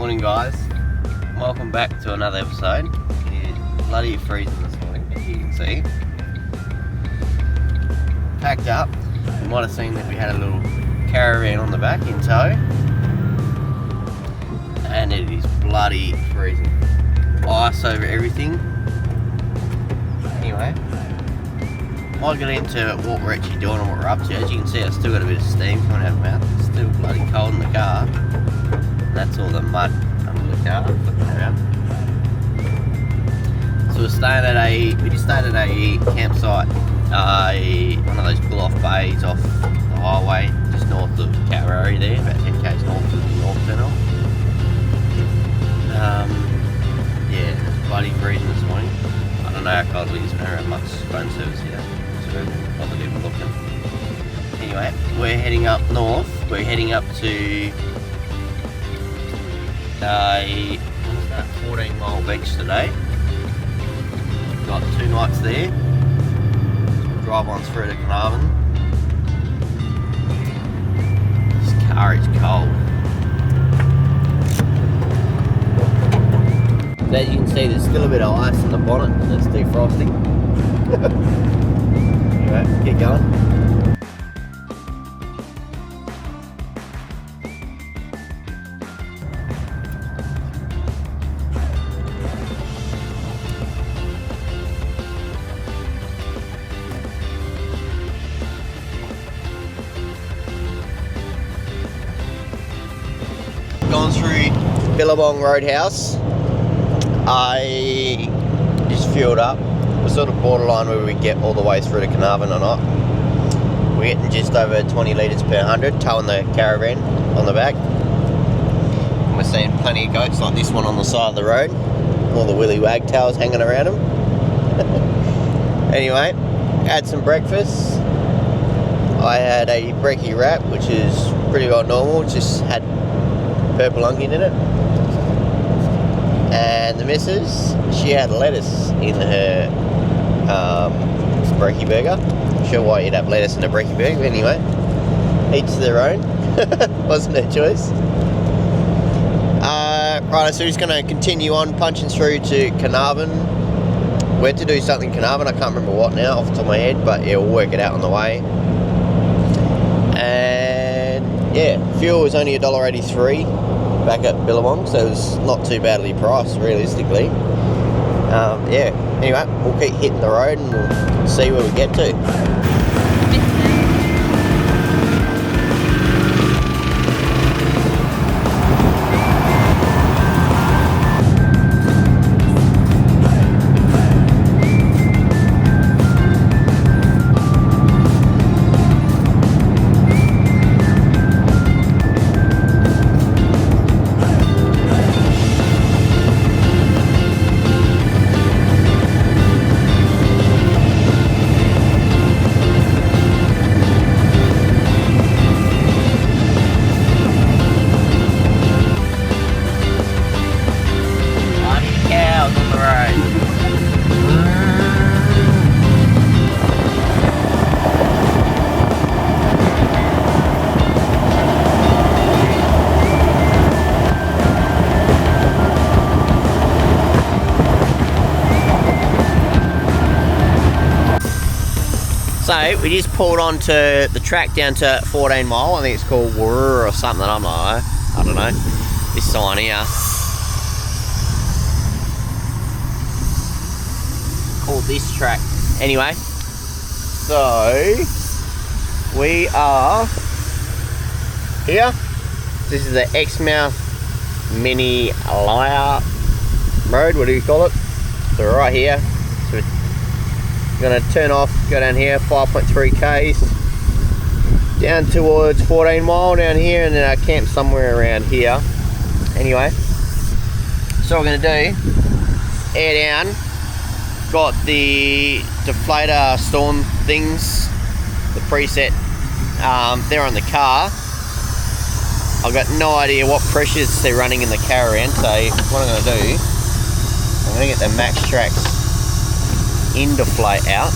Morning guys, welcome back to another episode. It's bloody freezing this morning, as you can see. Packed up, you might have seen that we had a little caravan on the back in tow. And it is bloody freezing. Ice over everything. Anyway, I'll get into what we're actually doing and what we're up to. As you can see, I've still got a bit of steam coming out of my mouth. It's still bloody cold in the car. That's all the mud under the car. So we're staying at we just stayed at a campsite, one of those pull-off bays off the highway, just north of Carrari there, about 10 k's north of the North Tunnel. Yeah, it's bloody freezing this morning. I don't know how cold it is, we don't have much phone service here, so we're probably even looking. Anyway, we're heading up north. We're heading up to 14-mile beach today. Got 2 nights there. Drive on through to Carnarvon. This car is cold. So as you can see, there's still a bit of ice in the bonnet, so it's defrosting. Anyway, get going. Gone through Billabong Roadhouse. I just fueled up. We're sort of borderline whether we get all the way through to Carnarvon or not. We're getting just over 20 litres per 100, towing the caravan on the back. And we're seeing plenty of goats like this one on the side of the road. All the willy wagtails hanging around them. Anyway, had some breakfast. I had a brekkie wrap, which is pretty well normal, just had purple onion in it. And the missus, she had lettuce in her brekkie burger. Not sure why you'd have lettuce in a brekkie burger, but anyway, each to their own. Wasn't her choice. Right, so we're just going to continue on punching through to Carnarvon. We're to do something in Carnarvon, I can't remember what now off the top of my head, but yeah, we'll work it out on the way. And yeah, fuel was only $1.83 back at Billabong, so it's not too badly priced realistically. Yeah, anyway, we'll keep hitting the road and we'll see where we get to. So we just pulled onto the track down to 14 Mile. I think it's called Warroo or something. I don't know. This sign here. Called this track. Anyway, so we are here. This is the Exmouth Mini Liar Road. What do you call it? So we're right here. So we're going to turn off, go down here, 5.3 k's, down towards 14 Mile down here, and then our camp somewhere around here. Anyway, so what we're going to do, air down, got the deflator storm things, the preset, they're on the car. I've got no idea what pressures they're running in the caravan, so what I'm going to do, I'm going to get the max tracks in deflate out,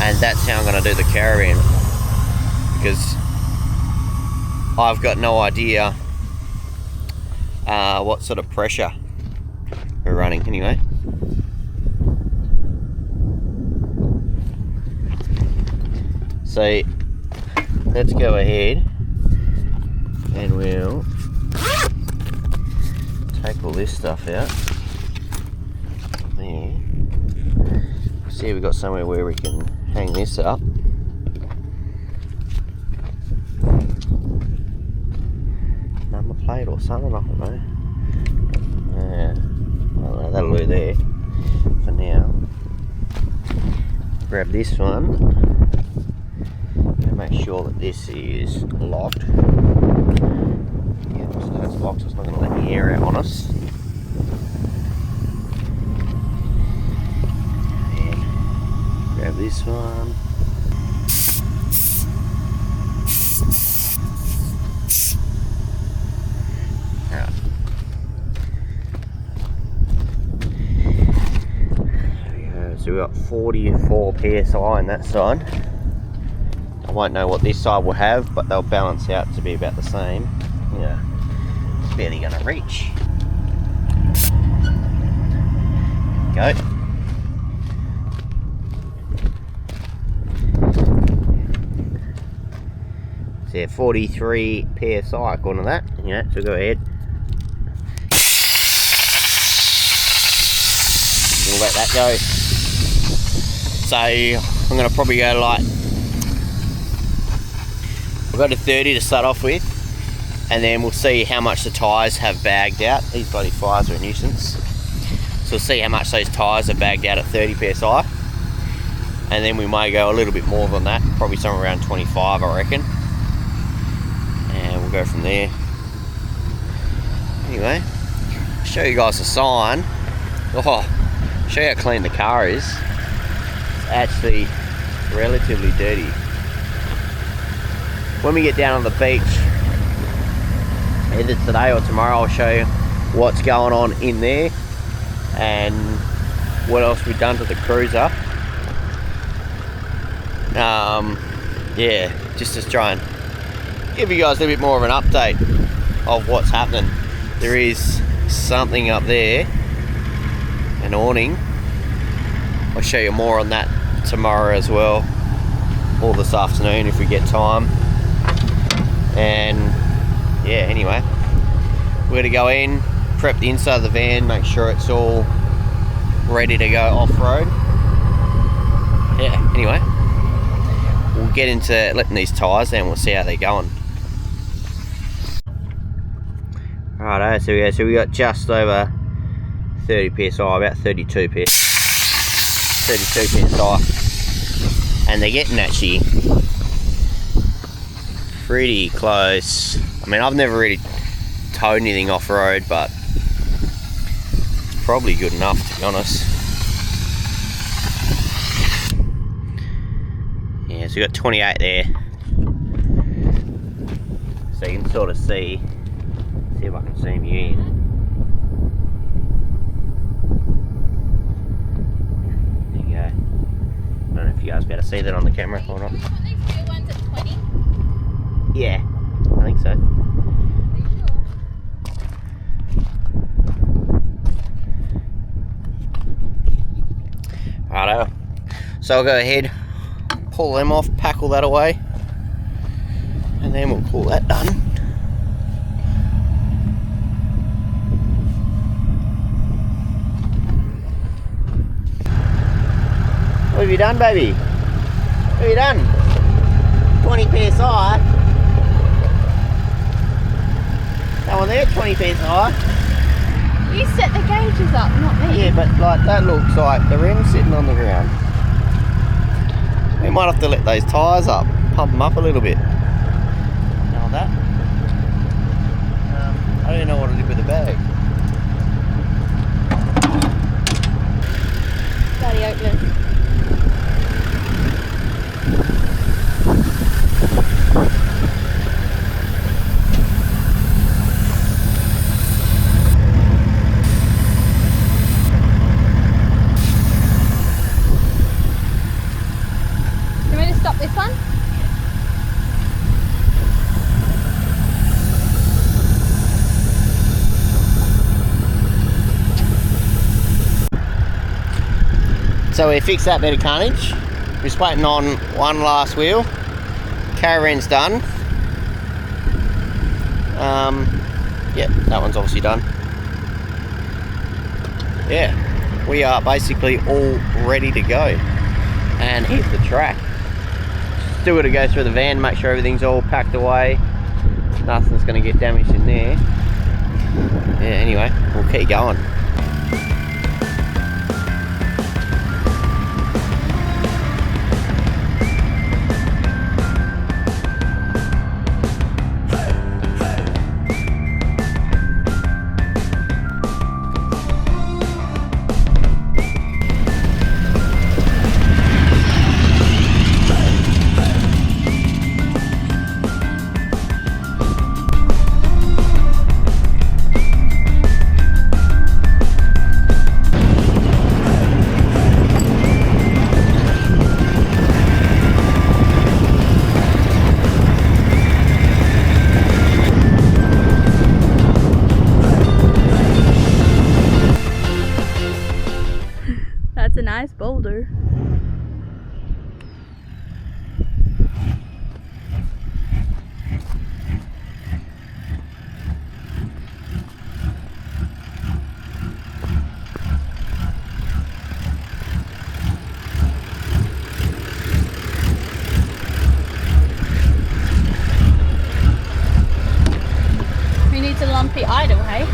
and that's how I'm going to do the caravan, because I've got no idea what sort of pressure we're running anyway. So let's go ahead and we'll take all this stuff out there. See, we've got somewhere where we can hang this up. Number plate or something, I don't know. Yeah, well, that'll do there for now. Grab this one and make sure that this is locked. Yeah, so that's locked, so it's not going to let the air out on us. And grab this one. Alright. There we go. So we've got 44 psi on that side. I won't know what this side will have, but they'll balance out to be about the same. Yeah, it's barely going to reach. Go. So yeah, 43 psi according to that. Yeah, so go ahead. We'll let that go. So I'm going to probably go like, we've got a 30 to start off with, and then we'll see how much the tyres have bagged out. These bloody fires are a nuisance. So we'll see how much those tyres are bagged out at 30 psi, and then we may go a little bit more than that, probably somewhere around 25 I reckon, and we'll go from there. Anyway, I'll show you guys a sign. Oh, show you how clean the car is. It's actually relatively dirty. When we get down on the beach, either today or tomorrow, I'll show you what's going on in there and what else we've done to the cruiser. Yeah, just to try and give you guys a little bit more of an update of what's happening. There is something up there, an awning. I'll show you more on that tomorrow as well, or this afternoon if we get time. And yeah, anyway, we're going to go in, prep the inside of the van, make sure it's all ready to go off-road. Yeah, anyway, we'll get into letting these tyres down, we'll see how they're going. Righto, so we got just over 30 psi, about 32 psi, and they're getting actually pretty close. I mean, I've never really towed anything off-road, but it's probably good enough, to be honest. Yeah, so we've got 28 there. So you can sort of see if I can zoom you in. There you go. I don't know if you guys better see that on the camera or not. Yeah, I think so. Righto. So I'll go ahead, pull them off, pack all that away, and then we'll call that done. What have you done, baby? What have you done? 20 psi. That one there, 20 psi. You set the gauges up, not me. Yeah, but like that looks like the rim's sitting on the ground. We might have to let those tyres up, pump them up a little bit. Know that? I don't even know what to do with the bag. Bloody hopeless. This one? So we fixed that bit of carnage. We're just waiting on one last wheel. Caravan's done. Yep, that one's obviously done. Yeah, we are basically all ready to go. And here's the track. Still got to go through the van, make sure everything's all packed away. Nothing's going to get damaged in there. Yeah, anyway, we'll keep going. That's a nice boulder. We need a lumpy idle, hey?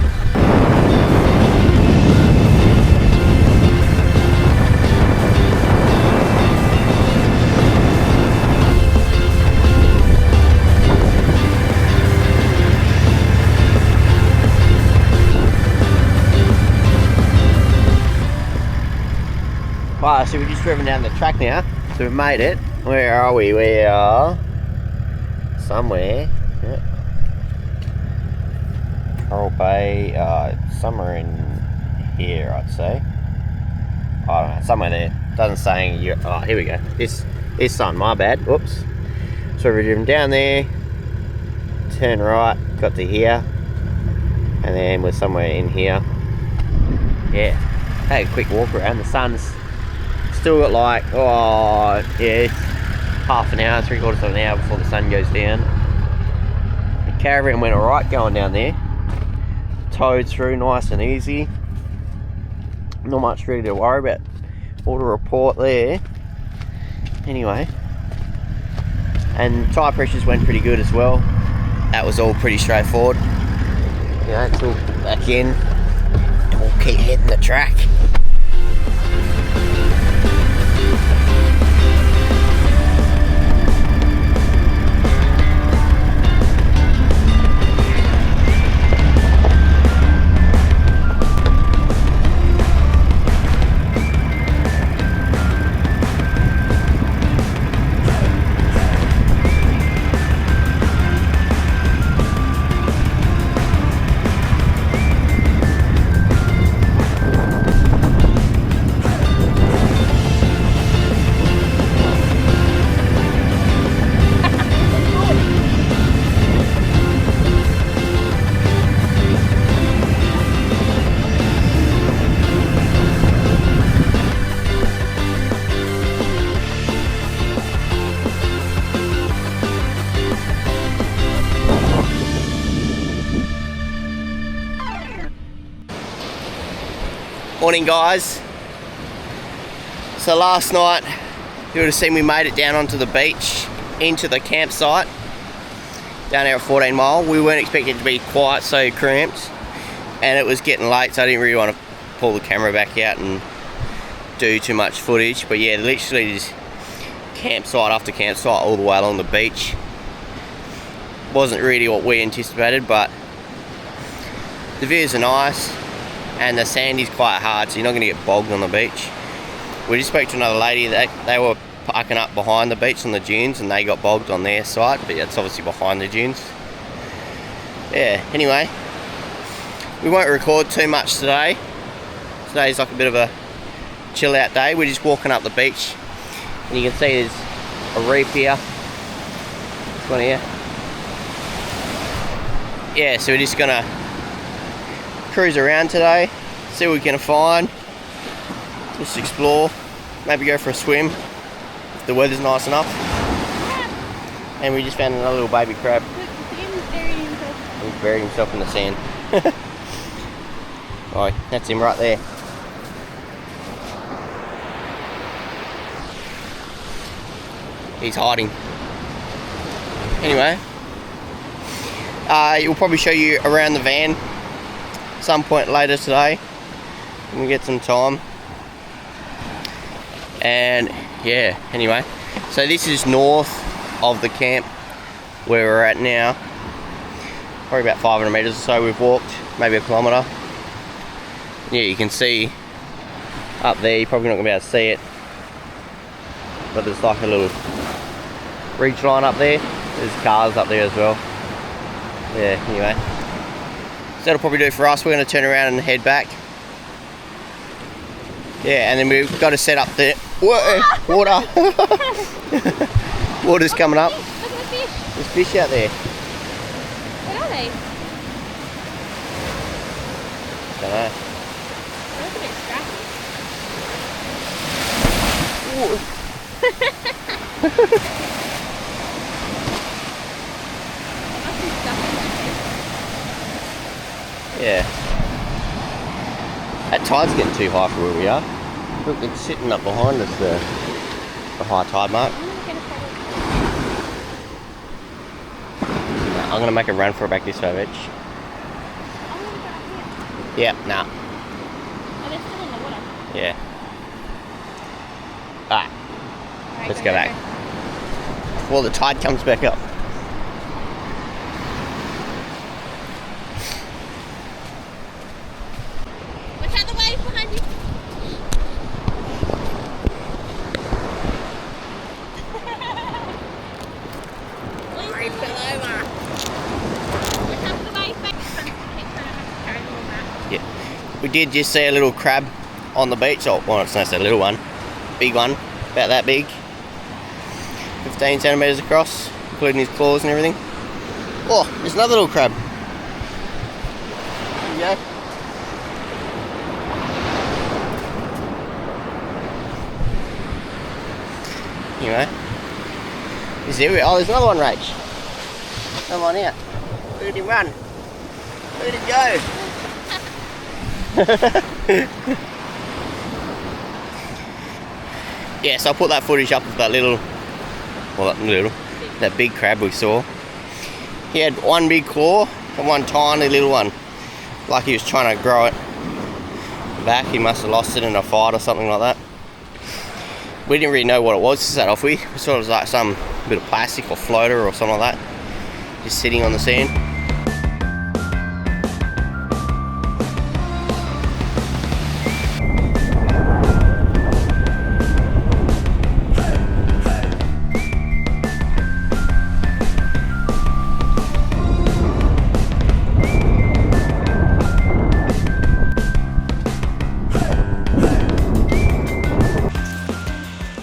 Wow, so we've just driven down the track now, so we've made it. Where are we? We are somewhere. Yeah. Coral Bay, somewhere in here, I'd say. I don't know, somewhere there. Doesn't say. Oh, here we go. This sign, my bad. Whoops. So we've driven down there, turn right, got to here, and then we're somewhere in here. Yeah, had a quick walk around. The sun's still got like, oh yeah, it's half an hour, 3/4 of an hour before the sun goes down. The caravan went alright going down there. Towed through nice and easy. Not much really to worry about. All to report there. Anyway. And tyre pressures went pretty good as well. That was all pretty straightforward. You know, it's all back in. And we'll keep hitting the track. Morning guys. So last night you would have seen we made it down onto the beach into the campsite down there at 14 Mile. We weren't expecting it to be quite so cramped and it was getting late, so I didn't really want to pull the camera back out and do too much footage. But yeah, literally just campsite after campsite all the way along the beach. Wasn't really what we anticipated, but the views are nice. And the sand is quite hard, so you're not going to get bogged on the beach. We just spoke to another lady that they were parking up behind the beach on the dunes and they got bogged on their site, but that's obviously behind the dunes. Yeah, anyway, we won't record too much today. Today's like a bit of a chill out day. We're just walking up the beach and you can see there's a reef here. This one here. Yeah, so we're just going to cruise around today, see what we can find, just explore. maybe go for a swim if the weather's nice enough. And we just found another little baby crab. He's buried himself in the sand. Oh, that's him right there. He's hiding. Anyway, we'll probably show you around the van some point later today when we get some time. And yeah, anyway, so this is north of the camp where we're at now. Probably about 500 metres or so we've walked, maybe a kilometre. Yeah, you can see up there, you're probably not going to be able to see it, but there's like a little ridge line up there. There's cars up there as well. Yeah, anyway. So that'll probably do for us. We're going to turn around and head back. Yeah, and then we've got to set up the water. Water's coming up. Look at the fish. There's fish out there. What are they? Don't know. They look a bit scrappy. Yeah. That tide's getting too high for where we are. Look, it's sitting up behind us, the high tide mark. I'm going to make a run for it back this way, Rich. Yeah, nah. Oh, they're still in the water. Yeah. Alright, let's go back. Before the tide comes back up. Watch out the waves behind you. He fell over. Watch out for the waves back. Yeah. We did just see a little crab on the beach. Oh, well, it's not a little one. Big one. About that big. 15 centimetres across, including his claws and everything. Oh, there's another little crab. There you go. Anyway, is there? Oh, there's another one, Rach. Come on out. Look at him run. Look at him go. Yeah, so I put that footage up of that little, well, that big crab we saw. He had one big claw and one tiny little one. Like he was trying to grow it back. He must have lost it in a fight or something like that. We didn't really know what it was to start off with. We thought it was like some bit of plastic or floater or something like that, just sitting on the sand.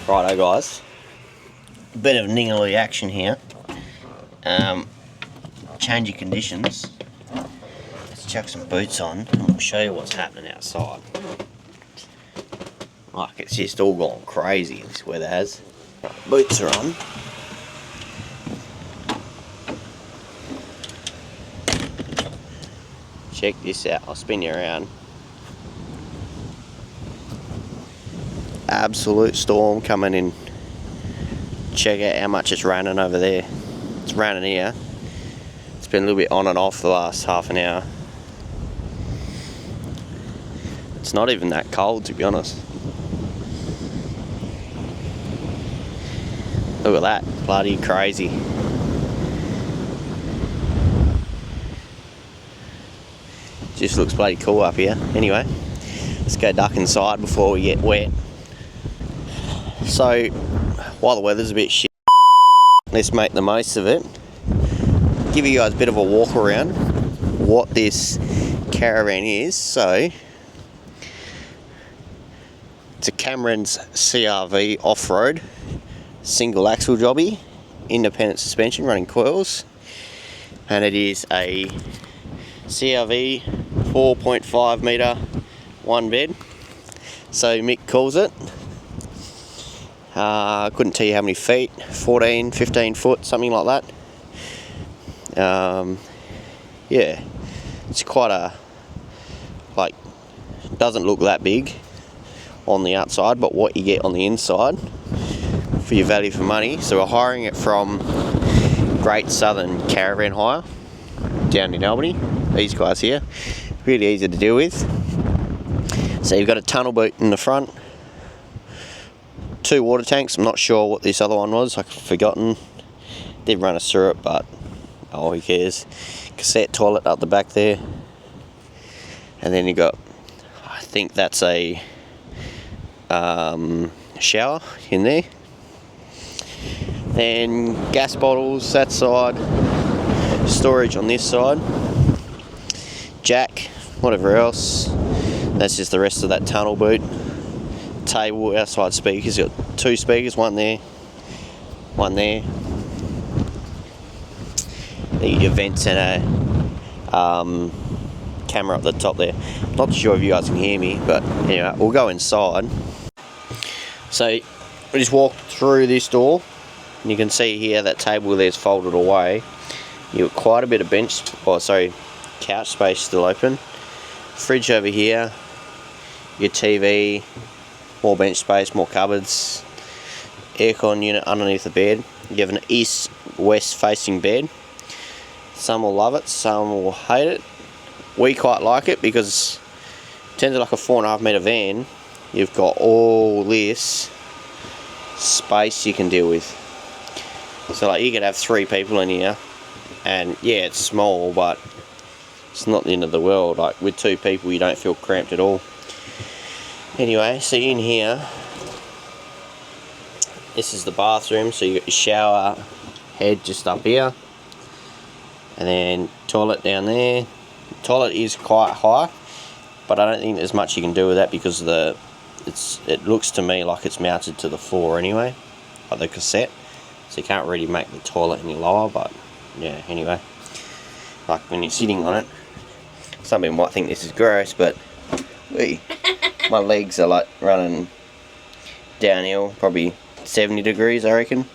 Righto guys, a bit of Ningaloo action here. Change of conditions. Let's chuck some boots on and we'll show you what's happening outside. Like, it's just all gone crazy, this weather has. Right, boots are on. Check this out, I'll spin you around. Absolute storm coming in. Check out how much it's raining over there. It's raining here. It's been a little bit on and off the last half an hour. It's not even that cold, to be honest. Look at that, bloody crazy. Just looks bloody cool up here. Anyway, let's go duck inside before we get wet. So, while the weather's a bit shit, let's make the most of it. Give you guys a bit of a walk around what this caravan is. So, it's a Cameron's CRV off-road, single axle jobby, independent suspension running coils, and it is a CRV 4.5 metre one bed. So Mick calls it. I couldn't tell you how many feet, 14, 15 foot, something like that. Yeah, it's quite a, like, doesn't look that big on the outside, but what you get on the inside for your value for money. So we're hiring it from Great Southern Caravan Hire down in Albany. These guys here, really easy to deal with. So you've got a tunnel boot in the front, 2 water tanks. I'm not sure what this other one was, I've forgotten. Did run us through it, but oh, who cares. Cassette toilet up the back there, and then you got, I think that's a shower in there. Then gas bottles that side, storage on this side, jack, whatever else. That's just the rest of that tunnel boot. Table, outside speakers, you've got 2 speakers, one there, one there. Your vents and a camera up the top there. Not sure if you guys can hear me, but anyway, we'll go inside. So we just walk through this door, and you can see here that table there's folded away. You've got quite a bit of couch space still open. Fridge over here, your TV, more bench space, more cupboards, aircon unit underneath the bed. You have an east-west facing bed. Some will love it, some will hate it. We quite like it because in terms of like a 4.5 metre van, you've got all this space you can deal with. So like you could have 3 people in here, and yeah, it's small, but it's not the end of the world. Like with 2 people, you don't feel cramped at all. Anyway, so in here, this is the bathroom. So you got your shower head just up here, and then toilet down there. Toilet is quite high, but I don't think there's much you can do with that because it looks to me like it's mounted to the floor anyway, like the cassette. So you can't really make the toilet any lower, but yeah, anyway. Like when you're sitting on it, some people might think this is gross, but my legs are like running downhill, probably 70 degrees I reckon.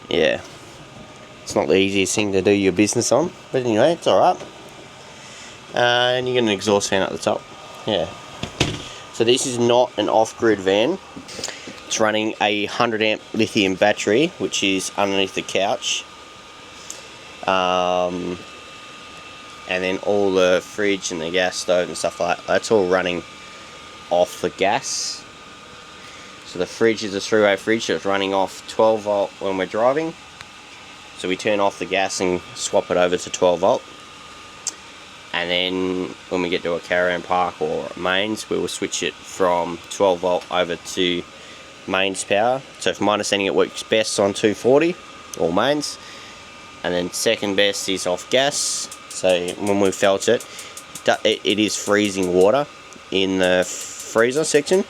Yeah, it's not the easiest thing to do your business on, but anyway, it's alright. And you get an exhaust fan at the top. Yeah. So this is not an off-grid van. It's running a 100 amp lithium battery, which is underneath the couch. And then all the fridge and the gas stove and stuff like that, that's all running off the gas. So the fridge is a 3-way fridge, so it's running off 12 volt when we're driving. So we turn off the gas and swap it over to 12 volt. And then when we get to a caravan park or mains, we will switch it from 12 volt over to mains power. So for my understanding, it works best on 240 or mains. And then second best is off gas. So when we felt it, it is freezing water in the freezer section.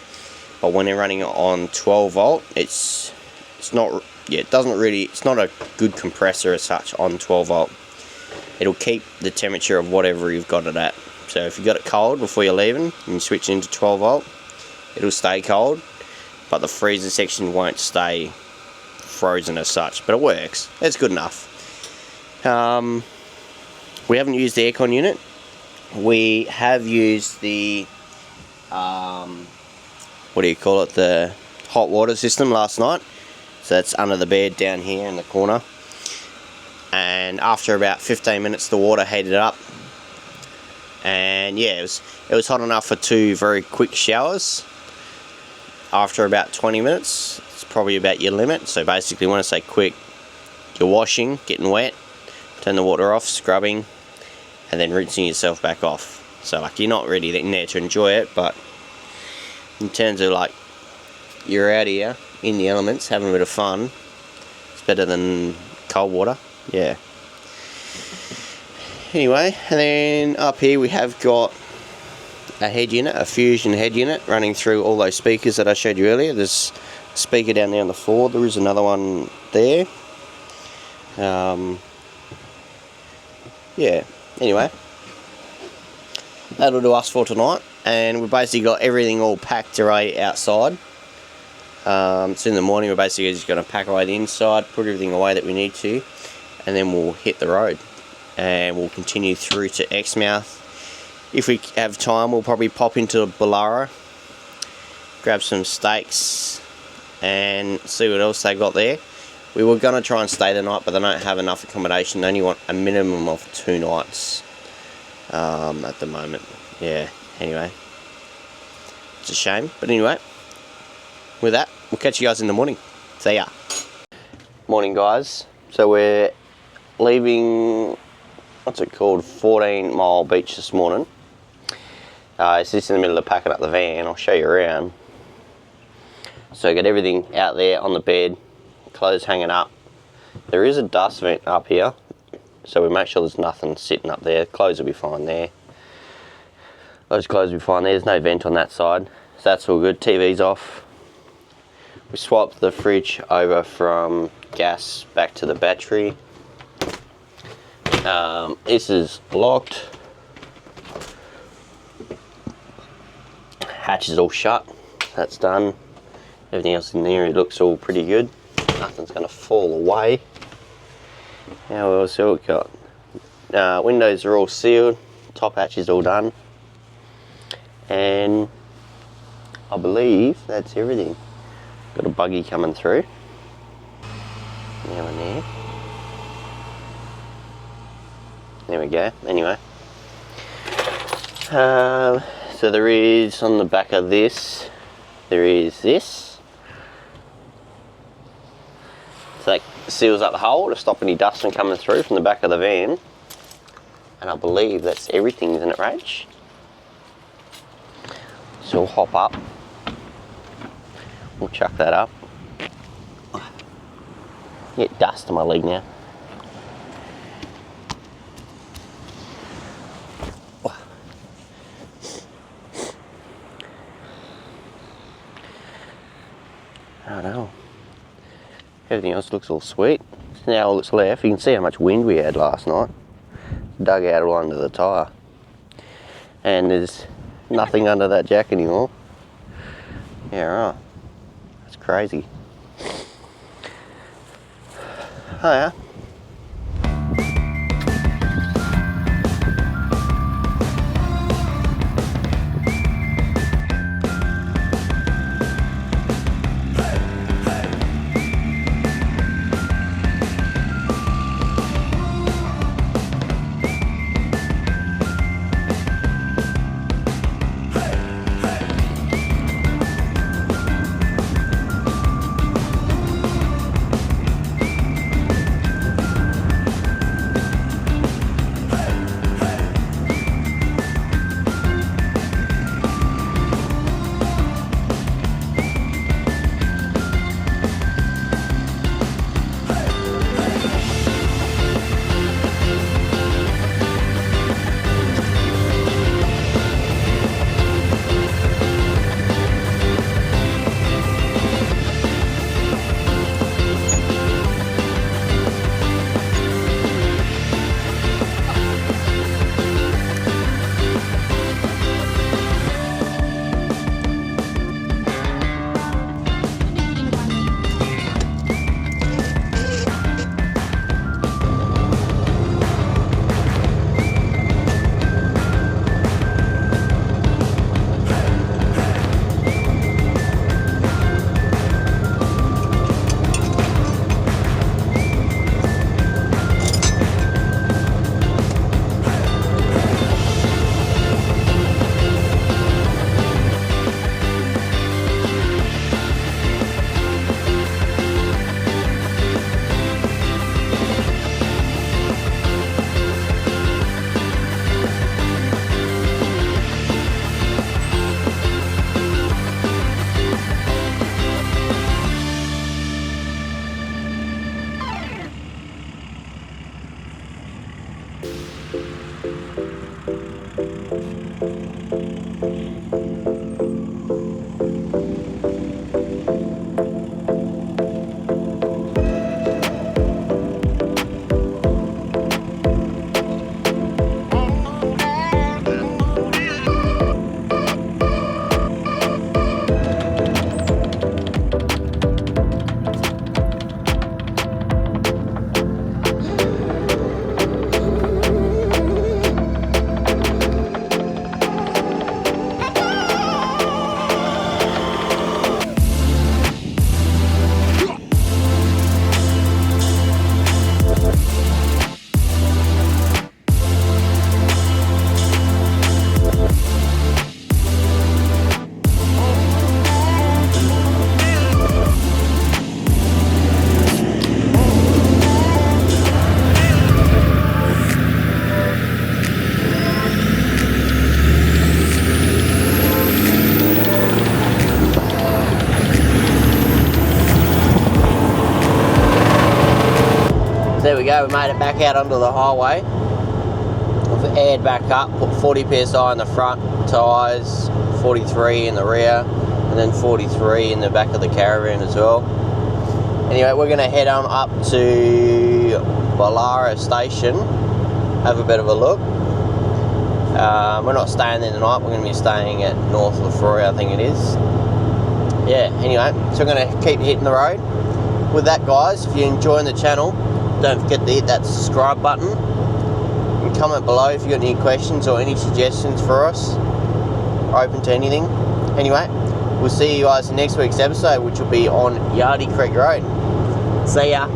But when they're running it on 12 volt, it's not, yeah, it doesn't really, it's not a good compressor as such on 12 volt. It'll keep the temperature of whatever you've got it at. So if you got it cold before you're leaving and you switch into 12 volt, it'll stay cold, but the freezer section won't stay frozen as such. But it works. It's good enough. We haven't used the aircon unit. We have used the what do you call it? The hot water system last night. So that's under the bed down here in the corner. And after about 15 minutes, the water heated up, and yeah, it was hot enough for 2 very quick showers. After about 20 minutes, it's probably about your limit. So basically, when I say quick, you're washing, getting wet, turn the water off, scrubbing, and then rinsing yourself back off. So like you're not really in there to enjoy it, but in terms of like you're out here in the elements having a bit of fun, it's better than cold water. Yeah. Anyway, and then up here we have got a head unit, a fusion head unit running through all those speakers that I showed you earlier. There's a speaker down there on the floor. There is another one there. Yeah. Anyway, that'll do us for tonight, and we've basically got everything all packed away outside. So in the morning we're basically just going to pack away the inside, put everything away that we need to, and then we'll hit the road. And we'll continue through to Exmouth. If we have time, we'll probably pop into Bullara, grab some steaks, and see what else they got there. We were going to try and stay the night, but they don't have enough accommodation. They only want a minimum of 2 nights at the moment. Yeah, anyway. It's a shame. But anyway, with that, we'll catch you guys in the morning. See ya. Morning, guys. So we're leaving, what's it called, 14 Mile Beach this morning. It's just in the middle of packing up the van. I'll show you around. So get everything out there on the bed, clothes hanging up. There is a dust vent up here, so we make sure there's nothing sitting up there. Clothes will be fine there. Those clothes will be fine there. There's no vent on that side, so that's all good. TV's off. We swapped the fridge over from gas back to the battery. This is locked. Hatch is all shut. That's done. Everything else in there, it looks all pretty good. Nothing's going to fall away. Now what else have we got? Windows are all sealed. Top hatch is all done. And I believe that's everything. Got a buggy coming through. Now and there. There we go. Anyway. So there is, on the back of this, there is this. So that seals up the hole to stop any dust from coming through from the back of the van. And I believe that's everything, isn't it, Rach? So we'll hop up. We'll chuck that up. Get dust on my leg now. I don't know. Everything else looks all sweet. Now all that's left, you can see how much wind we had last night. Dug out all under the tyre. And there's nothing under that jack anymore. Yeah, right. That's crazy. Oh yeah. we go, we made it back out onto the highway. We've aired back up, put 40 psi in the front tyres, 43 in the rear, and then 43 in the back of the caravan as well. Anyway, we're going to head on up to Ballara Station, have a bit of a look. We're not staying there tonight, we're going to be staying at North Lefroy, I think it is. Yeah, anyway, so we're going to keep hitting the road. With that, guys, if you're enjoying the channel, don't forget to hit that subscribe button and comment below if you've got any questions or any suggestions for us. We're open to anything. Anyway, we'll see you guys in next week's episode, which will be on Yardie Creek Road. See ya.